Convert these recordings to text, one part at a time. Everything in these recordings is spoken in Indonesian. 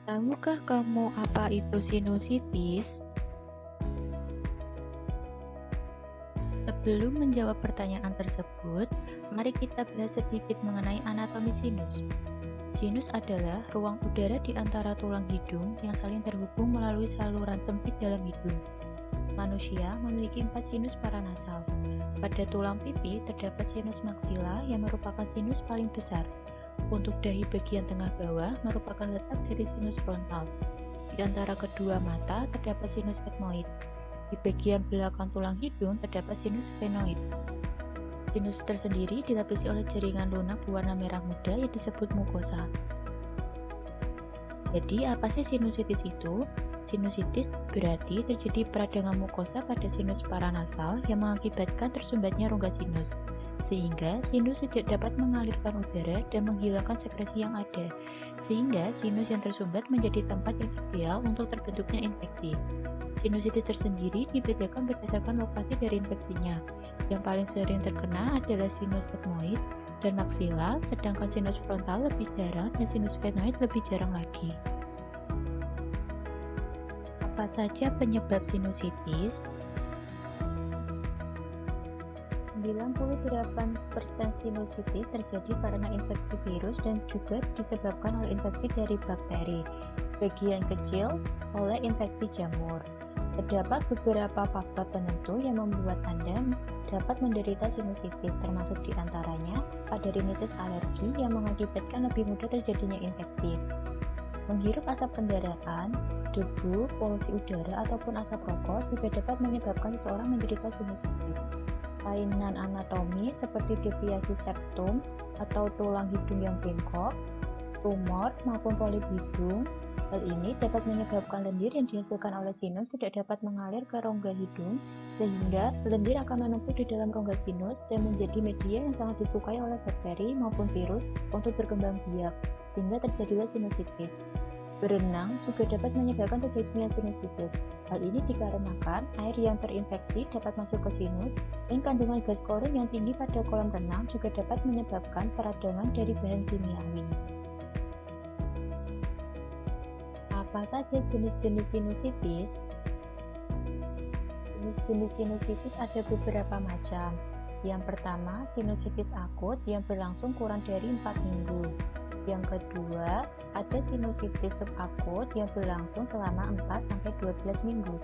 Tahukah kamu apa itu sinusitis? Sebelum menjawab pertanyaan tersebut, mari kita bahas sedikit mengenai anatomi sinus. Sinus adalah ruang udara di antara tulang hidung yang saling terhubung melalui saluran sempit dalam hidung. Manusia memiliki 4 sinus paranasal. Pada tulang pipi terdapat sinus maksila yang merupakan sinus paling besar. Untuk dahi bagian tengah bawah merupakan letak dari sinus frontal. Di antara kedua mata terdapat sinus etmoid. Di bagian belakang tulang hidung terdapat sinus sphenoid. Sinus tersendiri dilapisi oleh jaringan lunak berwarna merah muda yang disebut mukosa. Jadi, apa sih sinusitis itu? Sinusitis berarti terjadi peradangan mukosa pada sinus paranasal yang mengakibatkan tersumbatnya rongga sinus, sehingga sinus tidak dapat mengalirkan udara dan menghilangkan sekresi yang ada, sehingga sinus yang tersumbat menjadi tempat yang ideal untuk terbentuknya infeksi. Sinusitis tersendiri dibedakan berdasarkan lokasi dari infeksinya. Yang paling sering terkena adalah sinus etmoid dan maksila, sedangkan sinus frontal lebih jarang dan sinus sphenoid lebih jarang lagi. Apa saja penyebab sinusitis? 98% sinusitis terjadi karena infeksi virus dan juga disebabkan oleh infeksi dari bakteri, sebagian kecil oleh infeksi jamur. Terdapat beberapa faktor penentu yang membuat Anda dapat menderita sinusitis, termasuk diantaranya ada rinitis alergi yang mengakibatkan lebih mudah terjadinya infeksi. Menghirup asap kendaraan, debu, polusi udara, ataupun asap rokok juga dapat menyebabkan seseorang menderita sinusitis. Kelainan anatomi seperti deviasi septum atau tulang hidung yang bengkok, tumor maupun polip hidung. Hal ini dapat menyebabkan lendir yang dihasilkan oleh sinus tidak dapat mengalir ke rongga hidung, sehingga lendir akan menumpuk di dalam rongga sinus dan menjadi media yang sangat disukai oleh bakteri maupun virus untuk berkembang biak, sehingga terjadilah sinusitis. Berenang juga dapat menyebabkan terjadinya sinusitis. Hal ini dikarenakan air yang terinfeksi dapat masuk ke sinus, dan kandungan gas klorin yang tinggi pada kolam renang juga dapat menyebabkan peradangan dari bahan kimiawi. Apa saja jenis-jenis sinusitis? Jenis-jenis sinusitis ada beberapa macam. Yang pertama, sinusitis akut yang berlangsung kurang dari 4 minggu. Yang kedua, ada sinusitis subakut yang berlangsung selama 4-12 minggu.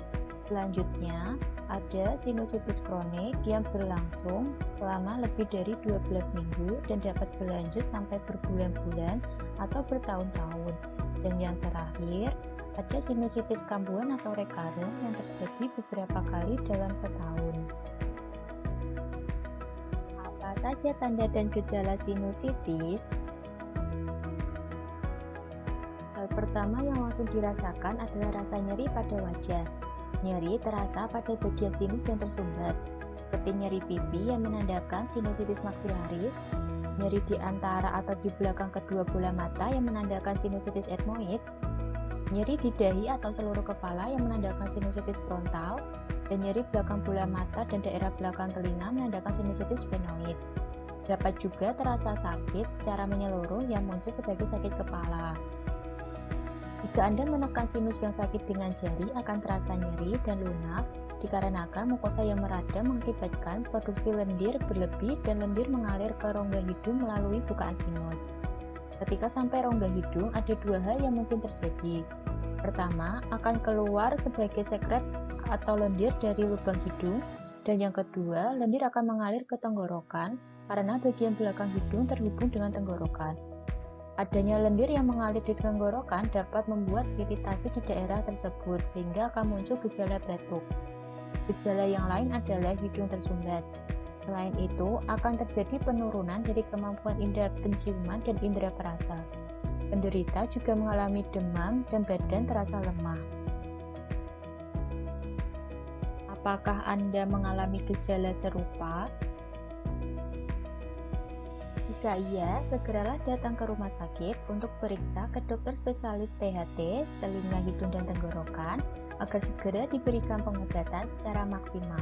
Selanjutnya, ada sinusitis kronik yang berlangsung selama lebih dari 12 minggu dan dapat berlanjut sampai berbulan-bulan atau bertahun-tahun. Dan yang terakhir, ada sinusitis kambuhan atau recurrent yang terjadi beberapa kali dalam setahun. Apa saja tanda dan gejala sinusitis? Hal pertama yang langsung dirasakan adalah rasa nyeri pada wajah. Nyeri terasa pada bagian sinus yang tersumbat, seperti nyeri pipi yang menandakan sinusitis maksilaris, nyeri di antara atau di belakang kedua bola mata yang menandakan sinusitis etmoid, nyeri di dahi atau seluruh kepala yang menandakan sinusitis frontal, dan nyeri belakang bola mata dan daerah belakang telinga menandakan sinusitis sphenoid. Dapat juga terasa sakit secara menyeluruh yang muncul sebagai sakit kepala. Jika Anda menekan sinus yang sakit dengan jari, akan terasa nyeri dan lunak dikarenakan mukosa yang meradang mengakibatkan produksi lendir berlebih dan lendir mengalir ke rongga hidung melalui bukaan sinus. Ketika sampai rongga hidung, ada dua hal yang mungkin terjadi. Pertama, akan keluar sebagai sekret atau lendir dari lubang hidung, dan yang kedua, lendir akan mengalir ke tenggorokan karena bagian belakang hidung terhubung dengan tenggorokan. Adanya lendir yang mengalir di tenggorokan dapat membuat iritasi di daerah tersebut sehingga akan muncul gejala batuk. Gejala yang lain adalah hidung tersumbat. Selain itu, akan terjadi penurunan dari kemampuan indera penciuman dan indera perasa. Penderita juga mengalami demam dan badan terasa lemah. Apakah Anda mengalami gejala serupa? Jika iya, segeralah datang ke rumah sakit untuk periksa ke dokter spesialis THT, telinga, hidung, dan tenggorokan agar segera diberikan pengobatan secara maksimal.